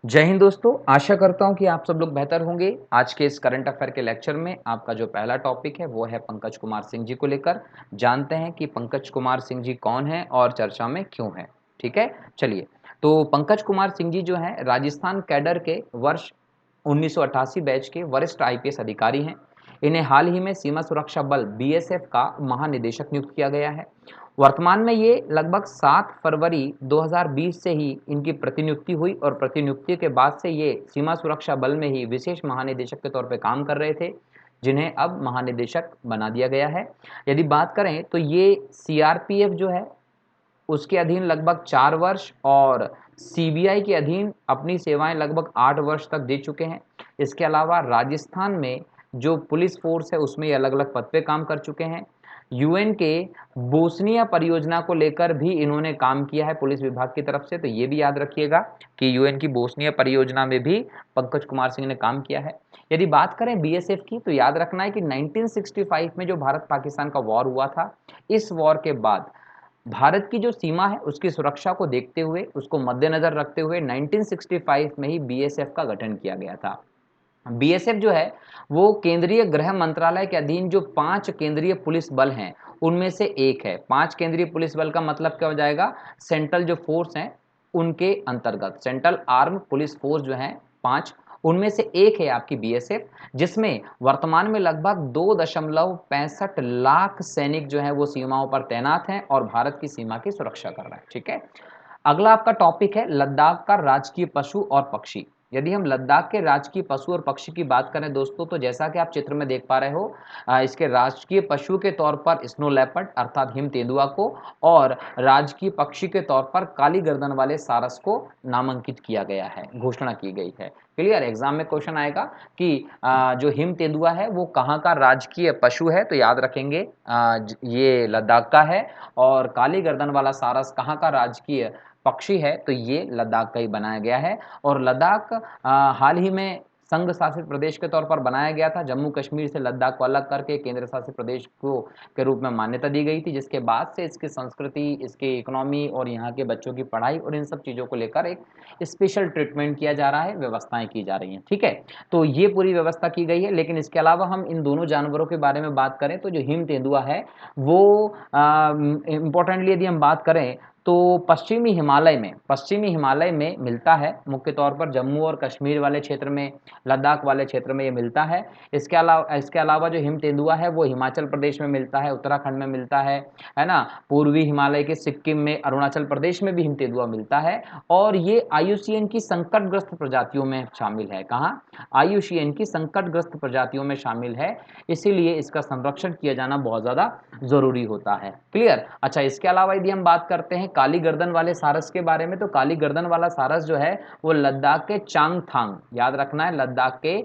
जय हिंद दोस्तों, आशा करता हूँ कि आप सब लोग बेहतर होंगे। आज के इस करंट अफेयर के लेक्चर में आपका जो पहला टॉपिक है वो है पंकज कुमार सिंह जी को लेकर। जानते हैं कि पंकज कुमार सिंह जी कौन हैं और चर्चा में क्यों हैं। ठीक है, चलिए। तो पंकज कुमार सिंह जी जो हैं राजस्थान कैडर के वर्ष 1988 बैच के वरिष्ठ आईपीएस अधिकारी हैं। इन्हें हाल ही में सीमा सुरक्षा बल बीएसएफ का महानिदेशक नियुक्त किया गया है। वर्तमान में ये लगभग 7 फरवरी 2020 से ही इनकी प्रतिनियुक्ति हुई और प्रतिनियुक्ति के बाद से ये सीमा सुरक्षा बल में ही विशेष महानिदेशक के तौर पे काम कर रहे थे, जिन्हें अब महानिदेशक बना दिया गया है। यदि बात करें तो ये सीआरपीएफ जो है उसके अधीन लगभग 4 वर्ष और सीबीआई के अधीन अपनी सेवाएं लगभग 8 वर्ष तक दे चुके हैं। इसके अलावा राजस्थान में जो पुलिस फोर्स है उसमें ये अलग-अलग पद पे काम कर चुके हैं। यूएन के बोस्निया परियोजना को लेकर भी इन्होंने काम किया है पुलिस विभाग की तरफ से, तो ये भी याद रखिएगा कि यूएन की बोस्निया परियोजना में भी पंकज कुमार सिंह ने काम किया है। यदि बात करें बीएसएफ की तो याद रखना है कि 1965 में जो भारत पाकिस्तान का वॉर हुआ था, इस वॉर के बाद भारत की जो सीमा है उसकी सुरक्षा को देखते हुए, उसको मद्देनजर रखते हुए 1965 में ही बीएसएफ का गठन किया गया था। बीएसएफ जो है वो केंद्रीय गृह मंत्रालय के अधीन जो 5 केंद्रीय पुलिस बल हैं उनमें से एक है। 5 केंद्रीय पुलिस बल का मतलब क्या हो जाएगा? सेंट्रल जो फोर्स हैं उनके अंतर्गत सेंट्रल आर्म पुलिस फोर्स जो है 5, उनमें से एक है आपकी बीएसएफ, जिसमें वर्तमान में लगभग 2.65 लाख सैनिक जो है वो सीमाओं पर तैनात हैं और भारत की सीमा की सुरक्षा कर रहे हैं। ठीक है, अगला आपका टॉपिक है लद्दाख का राजकीय पशु और पक्षी। यदि हम लद्दाख के राजकीय पशु और पक्षी की बात करें दोस्तों, तो जैसा कि आप चित्र में देख पा रहे हो, इसके राजकीय पशु के तौर पर स्नो लेपर्ड अर्थात हिम तेंदुआ को और राजकीय पक्षी के तौर पर काली गर्दन वाले सारस को नामांकित किया गया है, घोषणा की गई है। क्लियर, एग्जाम में क्वेश्चन आएगा कि जो हिम तेंदुआ है वो कहाँ का राजकीय पशु है, तो याद रखेंगे ये लद्दाख का है। और काली गर्दन वाला सारस कहाँ का राजकीय पक्षी है, तो ये लद्दाख का ही बनाया गया है। और लद्दाख हाल ही में संघ शासित प्रदेश के तौर पर बनाया गया था। जम्मू कश्मीर से लद्दाख को अलग करके केंद्र शासित प्रदेश को के रूप में मान्यता दी गई थी, जिसके बाद से इसकी संस्कृति, इसकी इकोनॉमी और यहाँ के बच्चों की पढ़ाई और इन सब चीज़ों को लेकर एक स्पेशल ट्रीटमेंट किया जा रहा है, व्यवस्थाएं की जा रही हैं। ठीक है, तो ये पूरी व्यवस्था की गई है। लेकिन इसके अलावा हम इन दोनों जानवरों के बारे में बात करें तो जो हिम तेंदुआ है वो इम्पोर्टेंटली यदि हम बात करें तो पश्चिमी हिमालय में मिलता है, मुख्य तौर पर जम्मू और कश्मीर वाले क्षेत्र में, लद्दाख वाले क्षेत्र में ये मिलता है। इसके अलावा जो हिम तेंदुआ है वो हिमाचल प्रदेश में मिलता है, उत्तराखंड में मिलता है ना। पूर्वी हिमालय के सिक्किम में, अरुणाचल प्रदेश में भी हिम तेंदुआ मिलता है। और ये आईयूसीएन की संकटग्रस्त प्रजातियों में शामिल है। कहाँ? आईयूसीएन की संकटग्रस्त प्रजातियों में शामिल है, इसीलिए इसका संरक्षण किया जाना बहुत ज़्यादा ज़रूरी होता है। क्लियर? अच्छा, इसके अलावा यदि हम बात करते हैं काली गर्दन वाले सारस के बारे में, तो काली गर्दन वाला सारस जो है वो लद्दाख के चांगथांग, याद रखना है, लद्दाख के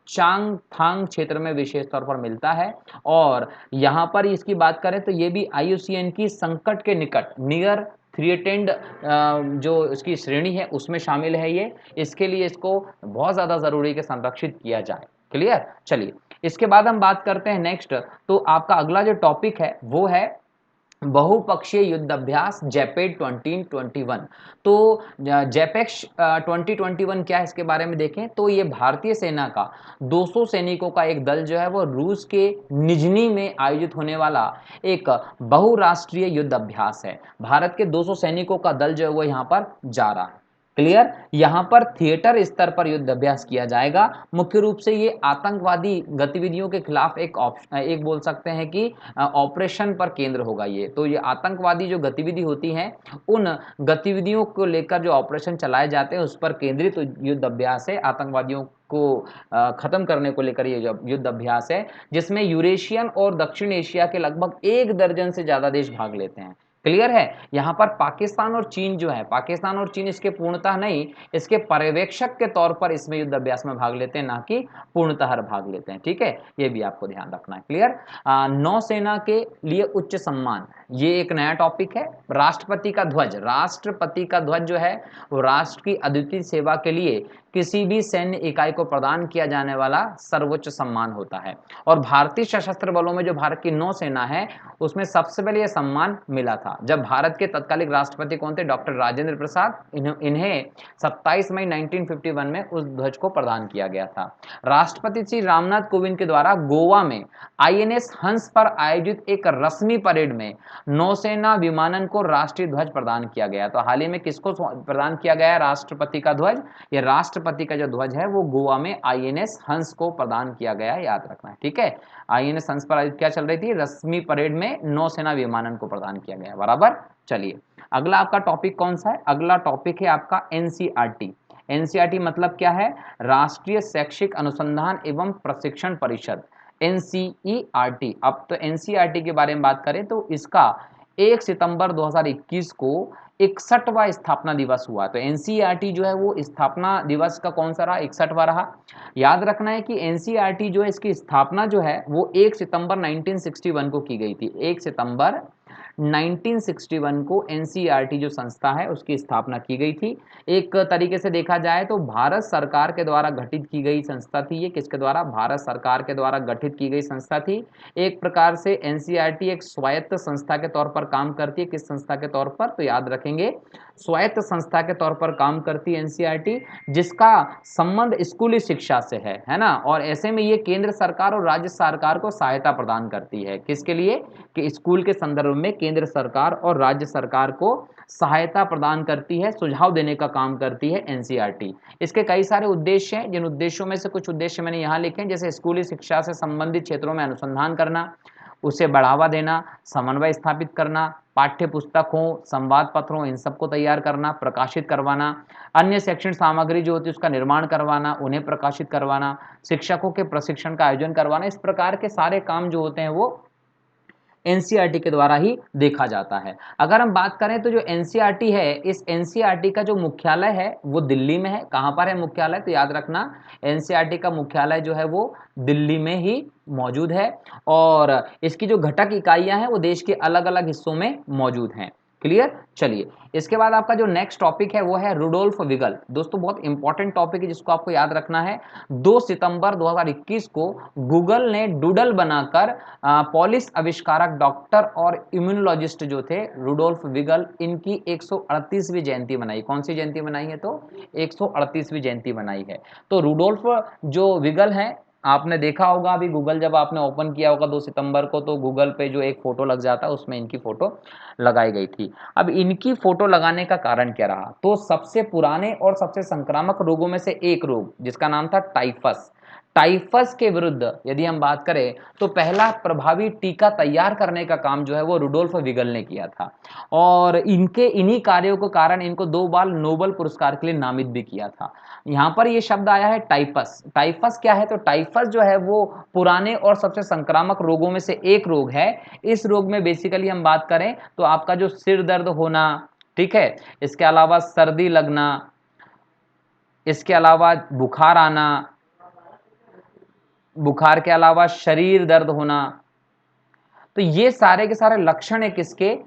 चांगथांग क्षेत्र में विशेष तौर पर मिलता है। और यहाँ पर इसकी बात करें तो ये भी आईयूसीएन की संकट के निकट, नियर थ्रेटेंड जो इसकी श्रेणी है उसमें शामिल है ये। इसके लिए इसको बहुत ज़्यादा ज़रूरी है कि संरक्षित किया जाए। क्लियर? चलिए, इसके बाद हम बात करते हैं नेक्स्ट। तो आपका अगला जो टॉपिक है वो है बहुपक्षीय युद्धाभ्यास जैपेड 2021। तो जैपेक्स 2021 क्या है, इसके बारे में देखें तो ये भारतीय सेना का 200 सैनिकों का एक दल जो है वो रूस के निजनी में आयोजित होने वाला एक बहुराष्ट्रीय युद्ध अभ्यास है। भारत के 200 सैनिकों का दल जो है वो यहाँ पर जा रहा है। क्लियर? यहाँ पर थिएटर स्तर पर युद्ध अभ्यास किया जाएगा। मुख्य रूप से ये आतंकवादी गतिविधियों के खिलाफ एक बोल सकते हैं कि ऑपरेशन पर केंद्र होगा ये। तो ये आतंकवादी जो गतिविधि होती हैं उन गतिविधियों को लेकर जो ऑपरेशन चलाए जाते हैं उस पर केंद्रित युद्ध अभ्यास है। आतंकवादियों को खत्म करने को लेकर ये जो युद्ध अभ्यास है, जिसमें यूरेशियन और दक्षिण एशिया के लगभग 1 दर्जन से ज्यादा देश भाग लेते हैं। क्लियर है? यहाँ पर पाकिस्तान और चीन जो है, पाकिस्तान और चीन इसके पूर्णतः नहीं, इसके पर्यवेक्षक के तौर पर इसमें युद्ध अभ्यास में भाग लेते हैं, ना कि पूर्णतः भाग लेते हैं। ठीक है, ये भी आपको ध्यान रखना है। क्लियर? नौसेना के लिए उच्च सम्मान, ये एक नया टॉपिक है। राष्ट्रपति का ध्वज, राष्ट्रपति का ध्वज जो है वो राष्ट्र की अद्वितीय सेवा के लिए किसी भी सैन्य इकाई को प्रदान किया जाने वाला सर्वोच्च सम्मान होता है। और भारतीय सशस्त्र बलों में जो भारत की नौसेना है उसमें सबसे पहले यह सम्मान मिला था। था, जब भारत के तत्कालिक राष्ट्रपति कौन थे? डॉक्टर राजेंद्र प्रसाद। इन्हें 27 मई 1951 में उस ध्वज को प्रदान किया गया था। राष्ट्रपति श्री रामनाथ कोविंद के द्वारा गोवा में आईएनएस हंस पर आयोजित एक रस्मी परेड में नौसेना विमानन को राष्ट्रीय ध्वज प्रदान किया गया। तो हाल ही में किसको प्रदान किया गया है राष्ट्रपति का ध्वज? ये राष्ट्रपति का जो ध्वज है वो गोवा में आईएनएस हंस को प्रदान किया गया है, याद रखना है, ठीक है। आईएनएस हंस पर क्या चल रही थी? रस्मी परेड में नौसेना विमानन को प्रदान किया गया, बराबर। चलिए अगला आपका टॉपिक कौन सा है? अगला टॉपिक है आपका एनसीईआरटी। एनसीईआरटी मतलब क्या है? राष्ट्रीय शैक्षिक अनुसंधान एवं प्रशिक्षण परिषद, एनसीईआरटी। अब तो एनसीईआरटी के बारे में बात करें तो इसका 1 सितंबर 2021 को 61वां स्थापना दिवस हुआ। तो एनसीईआरटी जो है वो स्थापना दिवस का कौन सा रहा? 61वां रहा। याद रखना है कि एनसीईआरटी जो है इसकी स्थापना जो है वो 1 सितंबर 1961 को की गई थी। 1 सितंबर 1961 को एनसीईआरटी जो संस्था है उसकी स्थापना की गई थी। एक तरीके से देखा जाए तो भारत सरकार के द्वारा गठित की गई संस्था थी ये। किसके द्वारा? भारत सरकार के द्वारा गठित की गई संस्था थी। एक प्रकार से एनसीईआरटी एक स्वायत्त संस्था के तौर पर काम करती है। किस संस्था के तौर पर? तो याद रखेंगे स्वायत्त संस्था के तौर पर काम करती है एनसीईआरटी, जिसका संबंध स्कूली शिक्षा से है ना। और ऐसे में ये केंद्र सरकार और राज्य सरकार को सहायता प्रदान करती है। किसके लिए? कि स्कूल के संदर्भ में केंद्र सरकार और राज्य सरकार को सहायता प्रदान करती है, सुझाव देने का काम करती है एनसीईआरटी। इसके कई सारे उद्देश्य हैं, जिन उद्देश्यों में से कुछ उद्देश्य मैंने यहाँ लिखे हैं, जैसे स्कूली शिक्षा से संबंधित क्षेत्रों में अनुसंधान करना, उसे बढ़ावा देना, समन्वय स्थापित करना, पाठ्य पुस्तकों, संवाद पत्रों, इन सबको तैयार करना, प्रकाशित करवाना, अन्य शैक्षणिक सामग्री जो होती है उसका निर्माण करवाना, उन्हें प्रकाशित करवाना, शिक्षकों के प्रशिक्षण का आयोजन करवाना। इस प्रकार के सारे काम जो होते हैं वो एनसीईआरटी के द्वारा ही देखा जाता है। अगर हम बात करें तो जो एनसीईआरटी है, इस एनसीईआरटी का जो मुख्यालय है वो दिल्ली में है। कहाँ पर है मुख्यालय? तो याद रखना एनसीईआरटी का मुख्यालय जो है वो दिल्ली में ही मौजूद है और इसकी जो घटक इकाइयां हैं वो देश के अलग अलग हिस्सों में मौजूद हैं। क्लियर? चलिए इसके बाद आपका जो नेक्स्ट टॉपिक है वो है रुडोल्फ विगल। दोस्तों बहुत इंपॉर्टेंट टॉपिक है जिसको आपको याद रखना है। 2 सितंबर 2021 को गूगल ने डूडल बनाकर पॉलिश आविष्कारक डॉक्टर और इम्यूनोलॉजिस्ट जो थे रुडोल्फ विगल, इनकी 138वीं जयंती मनाई। कौन सी जयंती मनाई है? तो 138वीं जयंती मनाई है। तो रुडोल्फ जो विगल हैं, आपने देखा होगा अभी गूगल जब आपने ओपन किया होगा 2 सितंबर को तो गूगल पे जो एक फोटो लग जाता है उसमें इनकी फोटो लगाई गई थी। अब इनकी फोटो लगाने का कारण क्या रहा? तो सबसे पुराने और सबसे संक्रामक रोगों में से एक रोग जिसका नाम था टाइफस, टाइफस के विरुद्ध यदि हम बात करें तो पहला प्रभावी टीका तैयार करने का काम जो है वो रुडोल्फ विगल ने किया था और इनके इन्हीं कार्यों के कारण इनको 2 बार नोबेल पुरस्कार के लिए नामित भी किया था। यहाँ पर ये शब्द आया है टाइफस। टाइफस क्या है? तो टाइफस जो है वो पुराने और सबसे संक्रामक रोगों में से एक रोग है। इस रोग में बेसिकली हम बात करें तो आपका जो सिर दर्द होना, ठीक है, इसके अलावा सर्दी लगना, इसके अलावा बुखार आना, बुखार के अलावा शरीर दर्द होना, तो ये सारे के सारे लक्षण है किसके?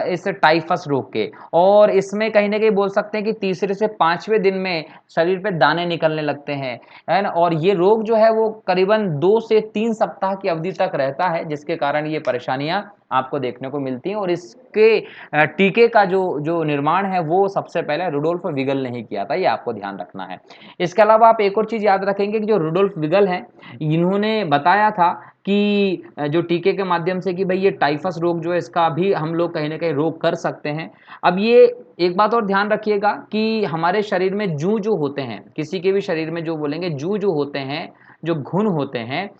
इस टाइफस रोग के। और इसमें कहीं ना कहीं बोल सकते हैं कि तीसरे से 5वें दिन में शरीर पे दाने निकलने लगते हैं, है ना। और ये रोग जो है वो करीबन 2 से 3 सप्ताह की अवधि तक रहता है, जिसके कारण ये परेशानियां आपको देखने को मिलती हैं। और इसके टीके का जो जो निर्माण है वो सबसे पहले रुडोल्फ विगल ने ही किया था, ये आपको ध्यान रखना है। इसके अलावा आप एक और चीज याद रखेंगे कि जो रुडोल्फ विगल हैं इन्होंने बताया था कि जो टीके के माध्यम से कि भाई ये टाइफस रोग जो है इसका भी हम लोग कहीं ना कहीं रोक कर सकते हैं। अब ये एक बात और ध्यान रखिएगा कि हमारे शरीर में जू जो होते हैं, किसी के भी शरीर में जो बोलेंगे जू जो होते हैं, जो घुन होते हैं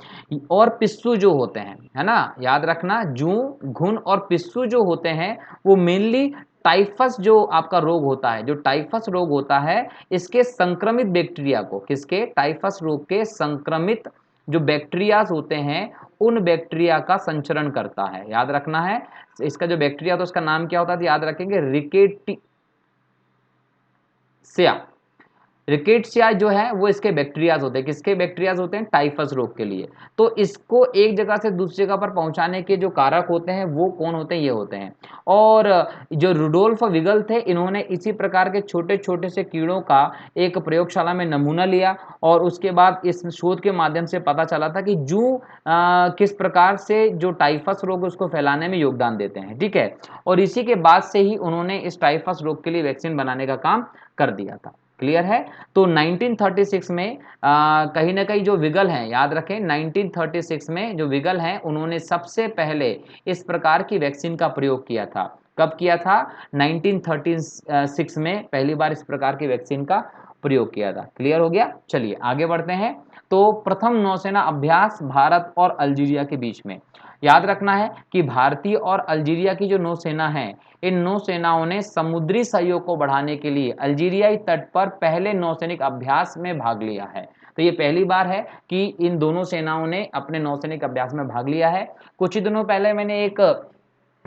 और पिस्सू जो होते हैं, है ना, याद रखना जू, घुन और पिस्सू जो होते हैं वो मेनली टाइफस जो आपका रोग होता है, जो टाइफस रोग होता है इसके संक्रमित बैक्टीरिया को, किसके? टाइफस रोग के संक्रमित जो बैक्टीरियाज होते हैं उन बैक्टीरिया का संचरण करता है। याद रखना है इसका जो बैक्टीरिया तो उसका नाम क्या होता है? याद रखेंगे रिकेटिसिया, रिकेट्सिया जो है वो इसके बैक्टीरियाज होते हैं। किसके बैक्टीरियाज होते हैं? टाइफस रोग के लिए। तो इसको एक जगह से दूसरी जगह पर पहुंचाने के जो कारक होते हैं वो कौन होते हैं? ये होते हैं। और जो रुडोल्फ विगल थे, इन्होंने इसी प्रकार के छोटे छोटे से कीड़ों का एक प्रयोगशाला में नमूना लिया और उसके बाद इस शोध के माध्यम से पता चला था कि जूं किस प्रकार से जो टाइफस रोग उसको फैलाने में योगदान देते हैं। ठीक है, और इसी के बाद से ही उन्होंने इस टाइफस रोग के लिए वैक्सीन बनाने का काम कर दिया था। क्लियर है? तो 1936 में कहीं ना कहीं जो विगल हैं, याद रखें 1936 में जो विगल हैं उन्होंने सबसे पहले इस प्रकार की वैक्सीन का प्रयोग किया था। कब किया था? 1936 में पहली बार इस प्रकार की वैक्सीन का प्रयोग किया था। क्लियर हो गया? चलिए आगे बढ़ते हैं। तो प्रथम नौसेना अभ्यास भारत और अल्जीरिया के बीच में। याद रखना है कि भारतीय और अल्जीरिया की जो नौसेना है, इन नौसेनाओं ने समुद्री सहयोग को बढ़ाने के लिए अल्जीरियाई तट पर पहले नौसैनिक अभ्यास में भाग लिया है। तो ये पहली बार है कि इन दोनों सेनाओं ने अपने नौसैनिक अभ्यास में भाग लिया है। कुछ ही दिनों पहले मैंने एक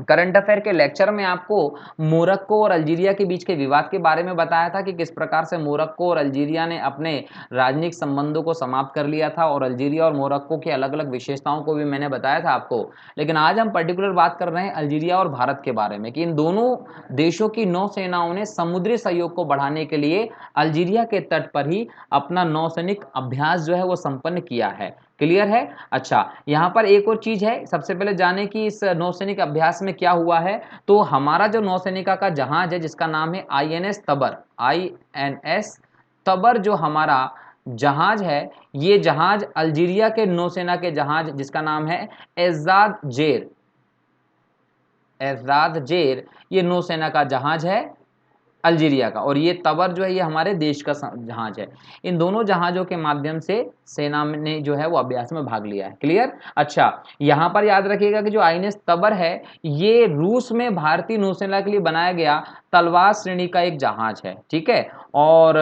करंट अफेयर के लेक्चर में आपको मोरक्को और अल्जीरिया के बीच के विवाद के बारे में बताया था कि किस प्रकार से मोरक्को और अल्जीरिया ने अपने राजनीतिक संबंधों को समाप्त कर लिया था, और अल्जीरिया और मोरक्को की अलग अलग विशेषताओं को भी मैंने बताया था आपको। लेकिन आज हम पर्टिकुलर बात कर रहे हैं अल्जीरिया और भारत के बारे में कि इन दोनों देशों की नौसेनाओं ने समुद्री सहयोग को बढ़ाने के लिए अल्जीरिया के तट पर ही अपना नौसैनिक अभ्यास जो है वो संपन्न किया है। क्लियर है? अच्छा, यहाँ पर एक और चीज है, सबसे पहले जाने कि इस नौसैनिक अभ्यास में क्या हुआ है। तो हमारा जो नौसैनिका का जहाज है जिसका नाम है आईएनएस तबर, आईएनएस तबर जो हमारा जहाज है, ये जहाज अल्जीरिया के नौसेना के जहाज जिसका नाम है एजाद जेर, एजाद जेर, ये नौसेना का जहाज है अल्जीरिया का, और ये तबर जो है ये हमारे देश का जहाज है। इन दोनों जहाजों के माध्यम से सेना ने जो है वो अभ्यास में भाग लिया है। क्लियर? अच्छा, यहाँ पर याद रखिएगा कि जो आईएनएस तबर है ये रूस में भारतीय नौसेना के लिए बनाया गया तलवार श्रेणी का एक जहाज है। ठीक है, और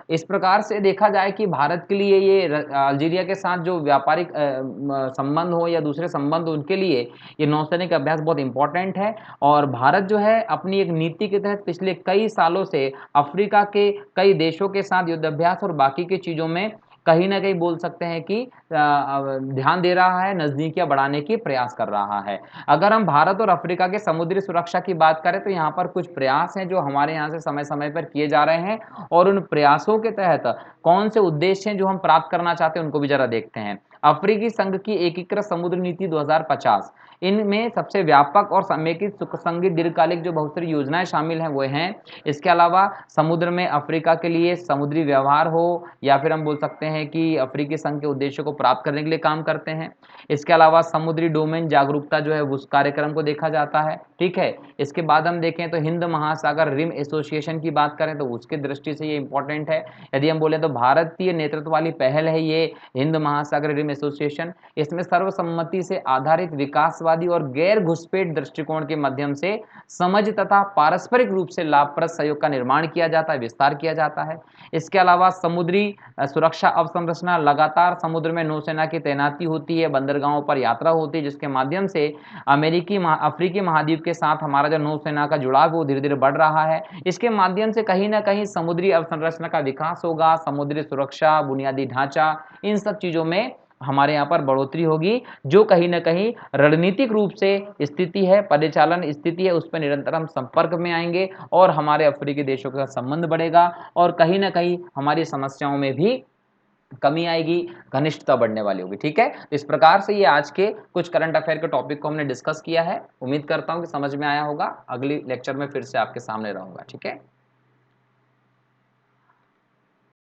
इस प्रकार से देखा जाए कि भारत के लिए ये अल्जीरिया के साथ जो व्यापारिक संबंध हो या दूसरे संबंध, उनके लिए ये नौसैनिक अभ्यास बहुत इंपॉर्टेंट है। और भारत जो है अपनी एक नीति के तहत पिछले कई सालों से अफ्रीका के कई देशों के साथ युद्धाभ्यास और बाकी की चीज़ों में कहीं ना कहीं बोल सकते हैं कि ध्यान दे रहा है, नज़दीकियां बढ़ाने की प्रयास कर रहा है। अगर हम भारत और अफ्रीका के समुद्री सुरक्षा की बात करें तो यहाँ पर कुछ प्रयास हैं जो हमारे यहाँ से समय समय पर किए जा रहे हैं, और उन प्रयासों के तहत कौन से उद्देश्य हैं जो हम प्राप्त करना चाहते हैं उनको भी जरा देखते हैं। अफ्रीकी संघ की एकीकृत समुद्र नीति 2050, इनमें सबसे व्यापक और समेकित सुसंगठित दीर्घकालिक जो बहुत सारी योजनाएं शामिल हैं वो हैं। इसके अलावा समुद्र में अफ्रीका के लिए समुद्री व्यवहार हो, या फिर हम बोल सकते हैं कि अफ्रीकी संघ के उद्देश्यों को प्राप्त करने के लिए काम करते हैं। इसके अलावा समुद्री डोमेन जागरूकता जो है उस कार्यक्रम को देखा जाता है। ठीक है, इसके बाद हम देखें तो हिंद महासागर रिम एसोसिएशन की बात करें तो उसकी दृष्टि से ये इंपॉर्टेंट है। यदि हम बोले तो भारतीय नेतृत्व वाली पहल है ये हिंद महासागर रिम एसोसिएशन। इसमें सर्वसम्मति से आधारित विकासवादी और गैर घुसपैठ दृष्टिकोण के माध्यम से समझ तथा पारस्परिक रूप से लाभप्रद सहयोग का निर्माण किया जाता है, विस्तार किया जाता है। इसके अलावा समुद्री सुरक्षा अवसंरचना, लगातार समुद्र में नौसेना की तैनाती होती है, बंदरगाहों पर यात्रा होती है, जिसके माध्यम से अफ्रीकी महाद्वीप के साथ हमारा जो नौसेना का जुड़ाव वो धीरे धीरे बढ़ रहा है। इसके माध्यम से कहीं ना कहीं समुद्री अवसंरचना का विकास होगा, समुद्री सुरक्षा, बुनियादी ढांचा, इन सब चीजों में हमारे यहाँ पर बढ़ोतरी होगी, जो कहीं ना कहीं रणनीतिक रूप से स्थिति है, परिचालन स्थिति है, उस पर निरंतर हम संपर्क में आएंगे और हमारे अफ्रीकी देशों के साथ संबंध बढ़ेगा, और कहीं ना कहीं हमारी समस्याओं में भी कमी आएगी, घनिष्ठता बढ़ने वाली होगी। ठीक है, इस प्रकार से ये आज के कुछ करंट अफेयर के टॉपिक को हमने डिस्कस किया है। उम्मीद करता हूँ कि समझ में आया होगा। अगली लेक्चर में फिर से आपके सामने रहूंगा। ठीक है।